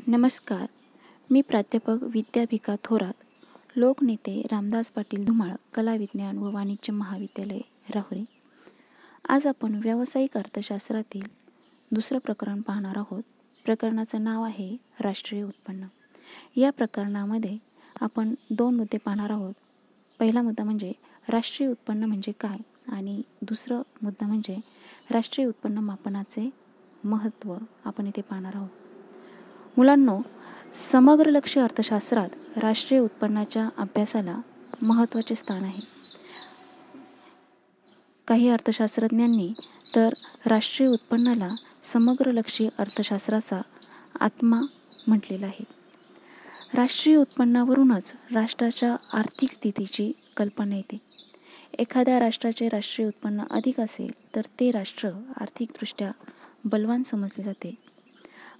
नमस्कार. मी प्राध्यापक विद्याभिका थोरात, लोकनेते रामदास पाटील धुमाळ, कला विज्ञान व वाणिज्य महाविद्यालय राहुरी. आज आपण व्यावसायिक अर्थशास्त्रातील दुसरं प्रकरण पाहणार आहोत. प्रकरणाचं नाव आहे राष्ट्रीय उत्पन्न. या प्रकरणामध्ये आपण 2 मुद्दे पाहणार आहोत. पहिला मुद्दा म्हणजे राष्ट्रीय उत्पन्न म्हणजे काय आणि दुसरा मुद्दा म्हणजे राष्ट्रीय उत्पन्न मापनाचे महत्त्व आपण इथे पाहणार आहोत. मुलांनो, समग्र लक्ष्य अर्थशास्त्रात राष्ट्रीय उत्पन्नाच्या अभ्यासाला महत्त्वाचे स्थान आहे. काही अर्थशास्त्रज्ञांनी तर राष्ट्रीय उत्पन्नाला समग्र लक्ष्य अर्थशास्त्राचा आत्मा म्हटलेला आहे. राष्ट्रीय उत्पन्नावरूनच राष्ट्राच्या आर्थिक स्थितीची कल्पना येते. एखाद्या राष्ट्राचे राष्ट्रीय उत्पन्न अधिक असेल तर ते राष्ट्र आर्थिकदृष्ट्या बलवान समजले जाते.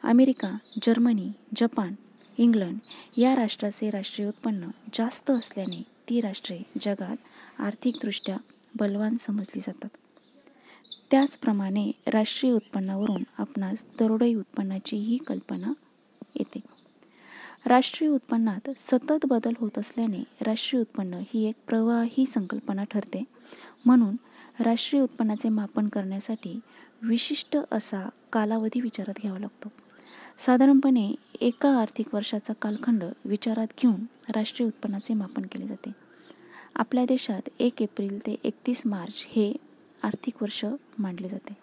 अमेरिका, जर्मनी, जपान, इंग्लंड या राष्ट्राचे राष्ट्रीय उत्पन्न जास्त असल्याने ती राष्ट्रे जगात आर्थिकदृष्ट्या बलवान समजली जातात. त्याचप्रमाणे राष्ट्रीय उत्पन्नावरून आपणास दरडोई उत्पन्नाची ही कल्पना येते. राष्ट्रीय उत्पन्नात सतत बदल होत असल्याने राष्ट्रीय उत्पन्न ही एक प्रवाही संकल्पना ठरते. म्हणून राष्ट्रीय उत्पन्नाचे मापन करण्यासाठी विशिष्ट असा कालावधी विचारात घ्यावा लागतो. साधारणपणे एका आर्थिक वर्षाचा कालखंड विचारात घेऊन राष्ट्रीय उत्पन्नाचे मापन केले जाते. आपल्या देशात 1 एप्रिल ते 31 मार्च हे आर्थिक वर्ष मानले जाते.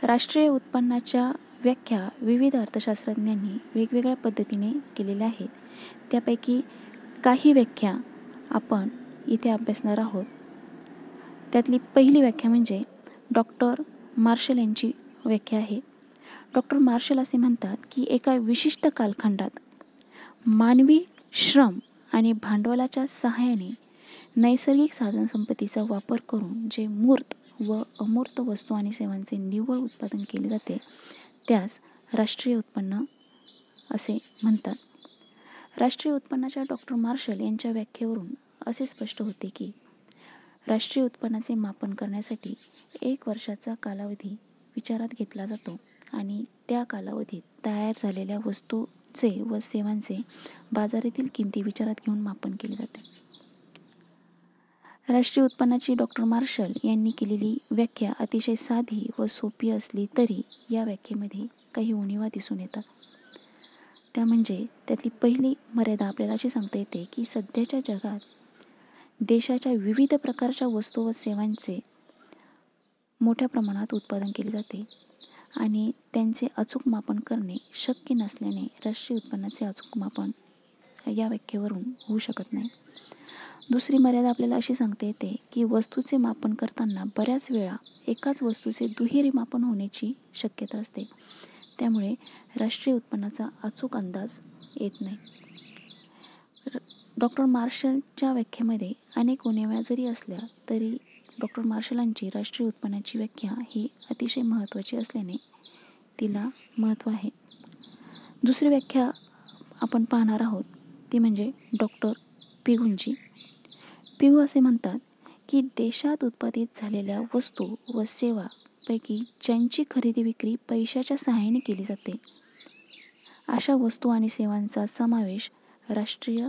राष्ट्रीय उत्पन्नाच्या व्याख्या विविध अर्थशास्त्रज्ञांनी वेगवेगळ्या पद्धतीने केलेल्या आहेत. त्यापैकी काही व्याख्या आपण इथे अभ्यासणार आहोत. त्यातली पहिली व्याख्या म्हणजे डॉक्टर मार्शल यांची व्याख्या आहे. डॉक्टर मार्शल असे म्हणतात की एका विशिष्ट कालखंडात मानवी श्रम आणि भांडवलाच्या सहाय्याने नैसर्गिक साधनसंपत्तीचा वापर करून जे मूर्त व अमूर्त वस्तू आणि सेवांचे निव्वळ उत्पादन केले जाते त्यास राष्ट्रीय उत्पन्न असे म्हणतात. राष्ट्रीय उत्पन्नाच्या डॉक्टर मार्शल यांच्या व्याख्येवरून असे स्पष्ट होते की राष्ट्रीय उत्पन्नाचे मापन करण्यासाठी 1 वर्षाचा कालावधी विचारात घेतला जातो आणि त्या कालावधीत तयार झालेल्या वस्तूचे व सेवांचे बाजारातील किमती विचारात घेऊन मापन केले जाते. राष्ट्रीय उत्पन्नाची डॉक्टर मार्शल यांनी केलेली व्याख्या अतिशय साधी व सोपी असली तरी या व्याख्येमध्ये काही उणिवा दिसून येतात. त्या म्हणजे त्यातली पहिली मर्यादा आपल्याला अशी सांगता येते की सध्याच्या जगात देशाच्या विविध प्रकारच्या वस्तू व सेवांचे मोठ्या प्रमाणात उत्पादन केले जाते आणि त्यांचे अचूक मापन करणे शक्य नसल्याने राष्ट्रीय उत्पन्नाचे अचूक मापन या व्याख्येवरून होऊ शकत नाही. दुसरी मर्यादा आपल्याला अशी सांगता येते की वस्तूचे मापन करताना बऱ्याच वेळा एकाच वस्तूचे दुहेरी मापन होण्याची शक्यता असते. त्यामुळे राष्ट्रीय उत्पन्नाचा अचूक अंदाज येत नाही. डॉक्टर मार्शलच्या व्याख्येमध्ये अनेक उणिवा जरी असल्या तरी डॉक्टर मार्शलांची राष्ट्रीय उत्पन्नाची व्याख्या ही अतिशय महत्त्वाची असल्याने तिला महत्त्व आहे. दुसरी व्याख्या आपण पाहणार आहोत ती म्हणजे डॉक्टर पिगूंची. पिगू असे म्हणतात की देशात उत्पादित झालेल्या वस्तू व सेवापैकी ज्यांची खरेदी विक्री पैशाच्या सहाय्याने केली जाते अशा वस्तू आणि सेवांचा समावेश राष्ट्रीय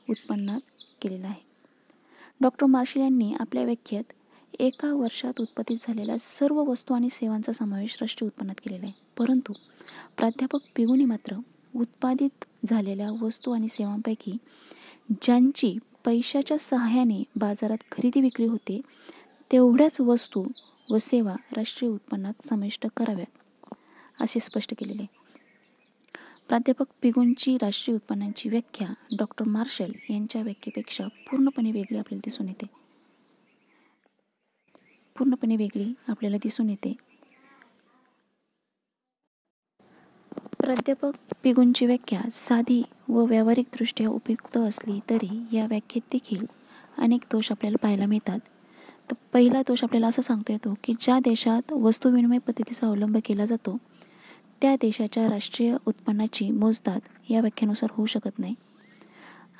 उत्पन्नात केलेला आहे. डॉक्टर मार्शल यांनी आपल्या व्याख्येत एका वर्षात उत्पादित झालेल्या सर्व वस्तू आणि सेवांचा समावेश राष्ट्रीय उत्पन्नात केलेला आहे. परंतु प्राध्यापक पिगूने मात्र उत्पादित झालेल्या वस्तू आणि सेवांपैकी ज्यांची पैशाच्या सहाय्याने बाजारात खरेदी विक्री होते तेवढ्याच वस्तू व सेवा राष्ट्रीय उत्पन्नात समाविष्ट कराव्यात असे स्पष्ट केलेले. प्राध्यापक पिगूंची राष्ट्रीय उत्पन्नाची व्याख्या डॉक्टर मार्शल यांच्या व्याख्येपेक्षा पूर्णपणे वेगळी आपल्याला दिसून येते. प्राध्यापक पिगूंची व्याख्या साधी व व्यावहारिकदृष्ट्या उपयुक्त असली तरी या व्याख्येत देखील अनेक दोष आपल्याला पाहायला मिळतात. तर पहिला दोष आपल्याला असा सांगता येतो की ज्या देशात वस्तू-विनिमय पद्धतीचा अवलंब केला जातो त्या देशाच्या राष्ट्रीय उत्पन्नाची मोजदाद या व्याख्येनुसार होऊ शकत नाही.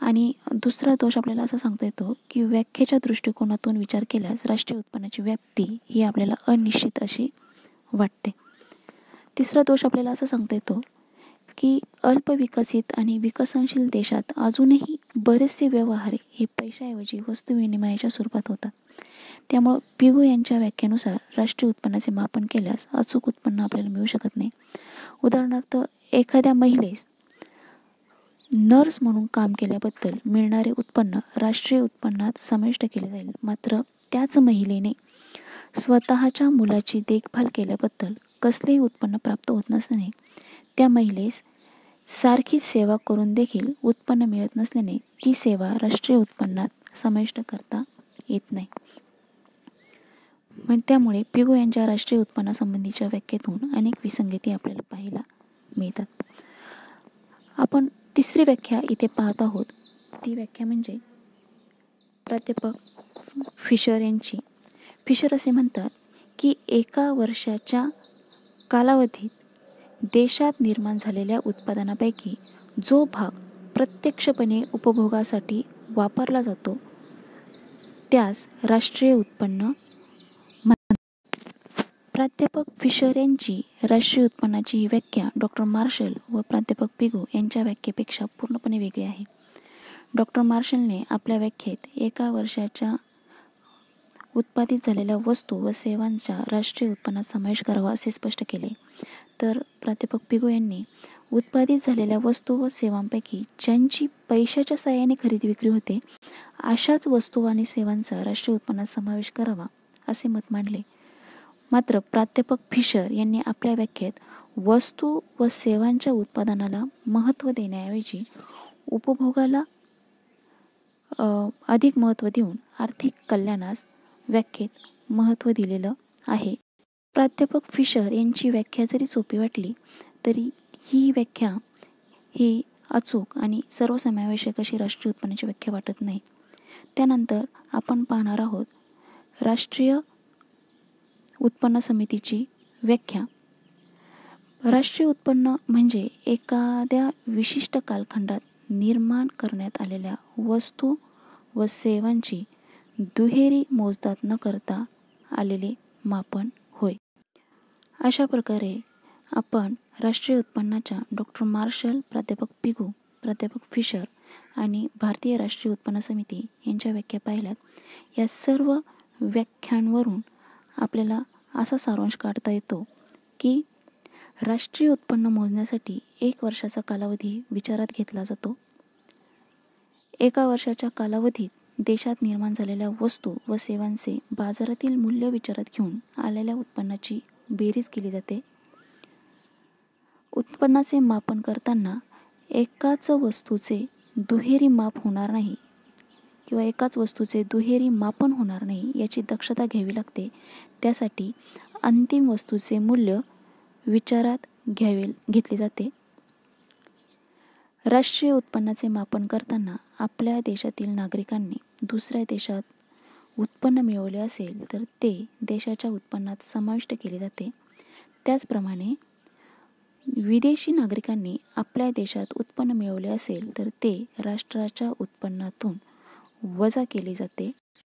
आणि दुसरा दोष आपल्याला असा सांगता येतो की व्याख्येच्या दृष्टिकोनातून विचार केल्यास राष्ट्रीय उत्पन्नाची व्याप्ती ही आपल्याला अनिश्चित अशी वाटते. तिसरा दोष आपल्याला असा सांगता येतो की अल्पविकसित आणि विकसनशील देशात अजूनही बरेचसे व्यवहार हे पैशाऐवजी वस्तू विनिमयाच्या स्वरूपात होतात. त्यामुळं पिगो यांच्या व्याख्येनुसार राष्ट्रीय उत्पन्नाचे मापन केल्यास अचूक उत्पन्न आपल्याला मिळू शकत नाही. उदाहरणार्थ, एखाद्या महिलेस नर्स म्हणून काम केल्याबद्दल मिळणारे उत्पन्न राष्ट्रीय उत्पन्नात समाविष्ट केले जाईल. मात्र त्याच महिलेने स्वतःच्या मुलाची देखभाल केल्याबद्दल कसलेही उत्पन्न प्राप्त होत नसल्याने त्या महिलेस सारखीच सेवा करून देखील उत्पन्न मिळत नसल्याने ती सेवा राष्ट्रीय उत्पन्नात समाविष्ट करता येत नाही. त्यामुळे पिगो यांच्या राष्ट्रीय उत्पन्नासंबंधीच्या व्याख्येतून अनेक विसंगती आपल्याला पाहायला मिळतात. आपण तिसरी व्याख्या इथे पाहत आहोत. ती व्याख्या म्हणजे प्राध्यापक फिशर यांची. फिशर असे म्हणतात की एका वर्षाच्या कालावधीत देशात निर्माण झालेल्या उत्पादनापैकी जो भाग प्रत्यक्षपणे उपभोगासाठी वापरला जातो त्यास राष्ट्रीय उत्पन्न म्हणतात. प्राध्यापक फिशर यांची राष्ट्रीय उत्पन्नाची ही व्याख्या डॉक्टर मार्शल व प्राध्यापक पिगो यांच्या व्याख्येपेक्षा पूर्णपणे वेगळी आहे. डॉक्टर मार्शलने आपल्या व्याख्येत एका वर्षाच्या उत्पादित झालेल्या वस्तू व सेवांच्या राष्ट्रीय उत्पन्नात समावेश करावा असे स्पष्ट केले. तर प्राध्यापक पिगो यांनी उत्पादित झालेल्या वस्तू व सेवांपैकी ज्यांची पैशाच्या साहाय्याने खरेदी विक्री होते अशाच वस्तू आणि सेवांचा राष्ट्रीय उत्पन्नात समावेश करावा असे मत मांडले. मात्र प्राध्यापक फिशर यांनी आपल्या व्याख्येत वस्तू व सेवांच्या उत्पादनाला महत्त्व देण्याऐवजी उपभोगाला अधिक महत्त्व देऊन आर्थिक कल्याणास व्याख्येत महत्त्व दिलेलं आहे. प्राध्यापक फिशर यांची व्याख्या जरी सोपी वाटली तरी ही व्याख्या ही अचूक आणि सर्वसमावेशक अशी राष्ट्रीय उत्पन्नाची व्याख्या वाटत नाही. त्यानंतर आपण पाहणार आहोत राष्ट्रीय उत्पन्न समितीची व्याख्या. राष्ट्रीय उत्पन्न म्हणजे एखाद्या विशिष्ट कालखंडात निर्माण करण्यात आलेल्या वस्तू व सेवांची दुहेरी मोजदाद न करता आलेले मापन होय. अशा प्रकारे आपण राष्ट्रीय उत्पन्नाच्या डॉक्टर मार्शल, प्राध्यापक पिगो, प्राध्यापक फिशर आणि भारतीय राष्ट्रीय उत्पन्न समिती यांच्या व्याख्या पाहिल्यात. या सर्व व्याख्यांवरून आपल्याला असा सारांश काढता येतो की राष्ट्रीय उत्पन्न मोजण्यासाठी 1 वर्षाचा कालावधी विचारात घेतला जातो. एका वर्षाच्या कालावधीत देशात निर्माण झालेल्या वस्तू व सेवांचे बाजारातील मूल्य विचारात घेऊन आलेल्या उत्पन्नाची बेरीज केली जाते. उत्पन्नाचे मापन करताना एकाच वस्तूचे दुहेरी माप होणार नाही किंवा एकाच वस्तूचे दुहेरी मापन होणार नाही याची दक्षता घ्यावी लागते. त्यासाठी अंतिम वस्तूचे मूल्य विचारात घेतले जाते. राष्ट्रीय उत्पन्नाचे मापन करताना आपल्या देशातील नागरिकांनी दुसऱ्या देशात उत्पन्न मिळवले असेल तर ते देशाच्या उत्पन्नात समाविष्ट केले जाते. त्याचप्रमाणे विदेशी नागरिकांनी आपल्या देशात उत्पन्न मिळवले असेल तर ते राष्ट्राच्या उत्पन्नातून वजा केले जाते.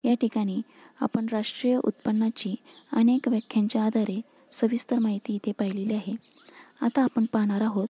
या ठिकाणी आपण राष्ट्रीय उत्पन्नाची अनेक व्याख्यांच्या आधारे सविस्तर माहिती इथे पाहिलेली आहे. आता आपण पाहणार आहोत